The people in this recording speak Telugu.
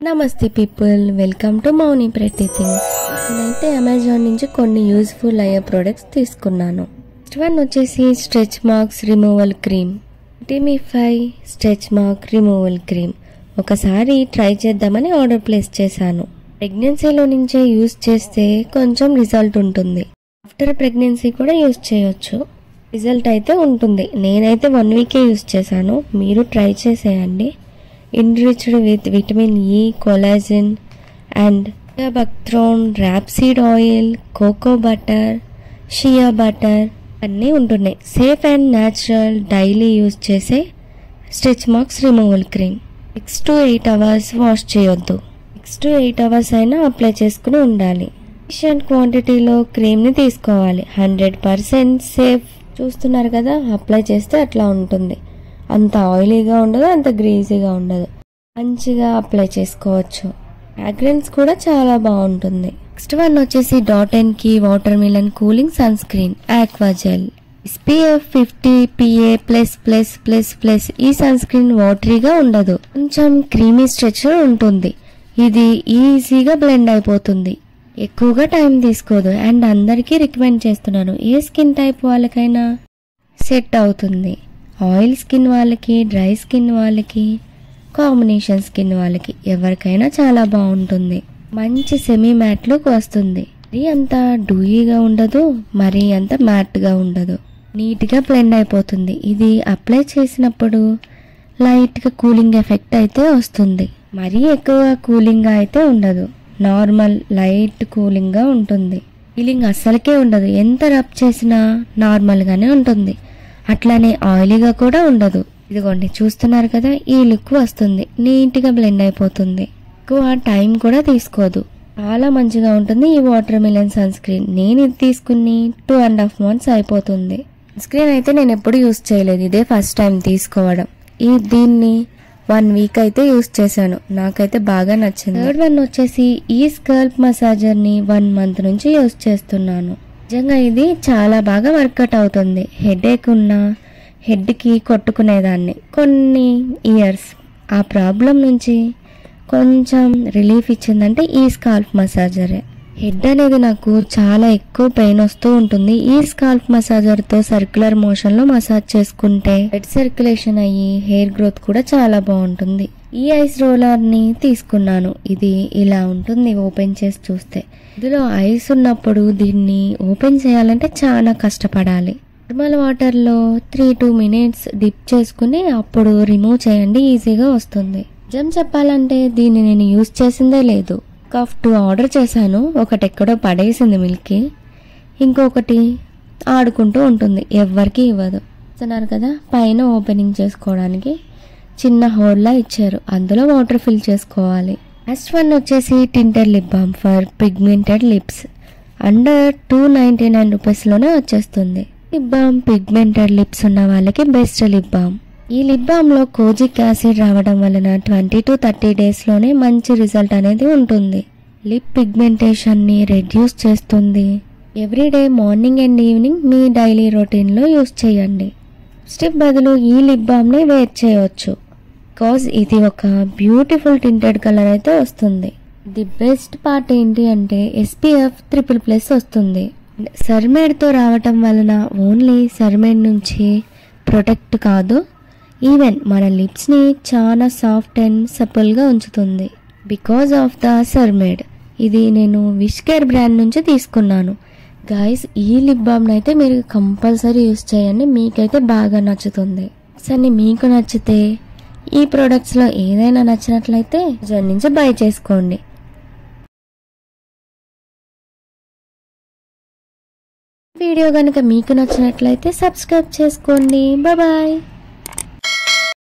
నమస్తే people, welcome to Mouni pretty things. నేనైతే అమెజాన్ నుంచి కొన్ని యూజ్ఫుల్ అయ్యే ప్రొడక్ట్స్ తీసుకున్నాను. ఫస్ట్ వన్ వచ్చేసి స్ట్రెచ్ మార్క్స్ రిమూవల్ క్రీమ్. టిమిఫై స్ట్రెచ్ మార్క్ రిమూవల్ క్రీమ్ ఒకసారి ట్రై చేద్దామని ఆర్డర్ ప్లేస్ చేశాను. ప్రెగ్నెన్సీలో నుంచే యూజ్ చేస్తే కొంచెం రిజల్ట్ ఉంటుంది. ఆఫ్టర్ ప్రెగ్నెన్సీ కూడా యూజ్ చేయొచ్చు, రిజల్ట్ అయితే ఉంటుంది. నేనైతే 1 వీకే యూజ్ చేశాను, మీరు ట్రై చేసేయండి. enriched with vitamin E, collagen and buckthorn, rapeseed oil, cocoa butter, shea butter అన్నీ ఉంటున్నాయి. Safe and natural daily use చేసే stretch marks removal cream. 6 to 8 hours wash చేయొద్దు. 6 to 8 hours అయినా అప్లై చేసుకుని ఉండాలి. సఫిషియంట్ క్వాంటిటీలో క్రీమ్ని తీసుకోవాలి. 100% సేఫ్. చూస్తున్నారు కదా, అప్లై చేస్తే అట్లా ఉంటుంది. అంత ఆయిలీగా ఉండదు, అంత గ్రీజీగా ఉండదు. మంచిగా అప్లై చేసుకోవచ్చు. ఫ్రాగ్రెన్స్ కూడా చాలా బాగుంటుంది. నెక్స్ట్ వన్ వచ్చేసి డాట్&కి కి watermelon cooling sunscreen aqua gel. SPF 50 PA++++. ఈ సన్ స్క్రీన్ వాటరీగా ఉండదు, కొంచెం క్రీమీ స్ట్రెచర్ ఉంటుంది. ఇది ఈజీగా బ్లెండ్ అయిపోతుంది, ఎక్కువగా టైం తీసుకోదు. అండ్ అందరికీ రికమెండ్ చేస్తున్నాను. ఏ స్కిన్ టైప్ వాళ్ళకైనా సెట్ అవుతుంది. ఆయిల్ స్కిన్ వాళ్ళకి, డ్రై స్కిన్ వాళ్ళకి, కాంబినేషన్ స్కిన్ వాళ్ళకి, ఎవరికైనా చాలా బాగుంటుంది. మంచి సెమీ మ్యాట్ లుక్ వస్తుంది. మరీ అంత డూయీగా ఉండదు, మరీ అంత మ్యాట్గా ఉండదు. నీట్గా బ్లెండ్ అయిపోతుంది. ఇది అప్లై చేసినప్పుడు లైట్గా కూలింగ్ ఎఫెక్ట్ అయితే వస్తుంది. మరీ ఎక్కువ కూలింగ్గా అయితే ఉండదు, నార్మల్ లైట్ కూలింగ్గా ఉంటుంది. ఫీలింగ్ అస్సలకే ఉండదు. ఎంత రబ్ చేసినా నార్మల్గానే ఉంటుంది. అట్లానే ఆయిలీగా కూడా ఉండదు. ఇదిగోండి, చూస్తున్నారు కదా, ఈ లుక్ వస్తుంది. నీట్గా బ్లెండ్ అయిపోతుంది. ఎక్కువ టైం కూడా తీసుకోదు. చాలా మంచిగా ఉంటుంది ఈ వాటర్ మిలన్ సన్ స్క్రీన్. నేను ఇది తీసుకుని 2.5 months అయిపోతుంది. సన్ స్క్రీన్ అయితే నేను ఎప్పుడు యూజ్ చేయలేదు, ఇదే ఫస్ట్ టైం తీసుకోవడం. దీన్ని 1 వీక్ అయితే యూజ్ చేశాను, నాకైతే బాగా నచ్చింది. థర్డ్ వన్ వచ్చేసి ఈ స్కల్ప్ మసాజర్ని 1 month నుంచి యూజ్ చేస్తున్నాను. నిజంగా ఇది చాలా బాగా వర్కౌట్ అవుతుంది. హెడేక్ ఉన్న హెడ్కి కొట్టుకునేదాన్ని కొన్ని ఇయర్స్, ఆ ప్రాబ్లం నుంచి కొంచెం రిలీఫ్ ఇచ్చిందంటే ఈ స్కాల్ప్ మసాజరే. హెడ్ అనేది నాకు చాలా ఎక్కువ పెయిన్ వస్తూ ఉంటుంది. ఈ స్కాల్ప్ మసాజర్తో సర్క్యులర్ మోషన్లో మసాజ్ చేసుకుంటే బ్లడ్ సర్క్యులేషన్ అయ్యి హెయిర్ గ్రోత్ కూడా చాలా బాగుంటుంది. ఈ ఐస్ రోలర్ని తీసుకున్నాను. ఇది ఇలా ఉంటుంది ఓపెన్ చేసి చూస్తే. ఇందులో ఐస్ ఉన్నప్పుడు దీన్ని ఓపెన్ చేయాలంటే చాలా కష్టపడాలి. నార్మల్ వాటర్లో 3-2 minutes డిప్ చేసుకుని అప్పుడు రిమూవ్ చేయండి, ఈజీగా వస్తుంది. నిజం చెప్పాలంటే దీన్ని నేను యూజ్ చేసిందే లేదు. కఫ్ 2 ఆర్డర్ చేశాను. ఒకటి ఎక్కడో పడేసింది మిల్కీ, ఇంకొకటి ఆడుకుంటూ ఉంటుంది, ఎవ్వరికి ఇవ్వదు. చూస్తున్నారు కదా, పైన ఓపెనింగ్ చేసుకోవడానికి చిన్న హోల్లా ఇచ్చారు, అందులో వాటర్ ఫిల్ చేసుకోవాలి. నెక్స్ట్ వన్ వచ్చేసి tinted lip balm for pigmented lips. Under 299 రూపీస్లోనే వచ్చేస్తుంది. లిప్ బామ్ పిగ్మెంటెడ్ లిప్స్ ఉన్న వాళ్ళకి బెస్ట్ లిప్ బామ్. ఈ లిప్ బామ్లో కోజిక్ యాసిడ్ రావడం వలన 20 to 30 daysలోనే మంచి రిజల్ట్ అనేది ఉంటుంది. లిప్ పిగ్మెంటేషన్ని రెడ్యూస్ చేస్తుంది. Everyday morning and evening me daily రొటీన్లో యూజ్ చేయండి. లిప్స్టిక్ బదులు ఈ లిప్ బామ్ని వేర్ చేయవచ్చు. బికాజ్ ఇది ఒక బ్యూటిఫుల్ టింటెడ్ కలర్ అయితే వస్తుంది. ది బెస్ట్ పార్ట్ ఏంటి అంటే SPF 3++ వస్తుంది. సర్మేడ్తో రావటం వలన ఓన్లీ సర్మేడ్ నుంచి ప్రొటెక్ట్ కాదు, ఈవెన్ మన లిప్స్ని చాలా సాఫ్ట్ అండ్ సపుల్గా ఉంచుతుంది. బికాజ్ ఆఫ్ ద సర్మేడ్. ఇది నేను విష్ కేర్ బ్రాండ్ నుంచి తీసుకున్నాను. గాయస్, ఈ లిప్ బామ్ని అయితే మీరు కంపల్సరీ యూజ్ చేయండి, మీకైతే బాగా నచ్చుతుంది. సరే, మీకు నచ్చితే ఈ ప్రొడక్ట్స్లో ఏదైనా నచ్చినట్లయితే అమెజాన్ నుంచి బై చేసుకోండి. వీడియో కనుక మీకు నచ్చినట్లయితే సబ్స్క్రైబ్ చేసుకోండి. బాయ్.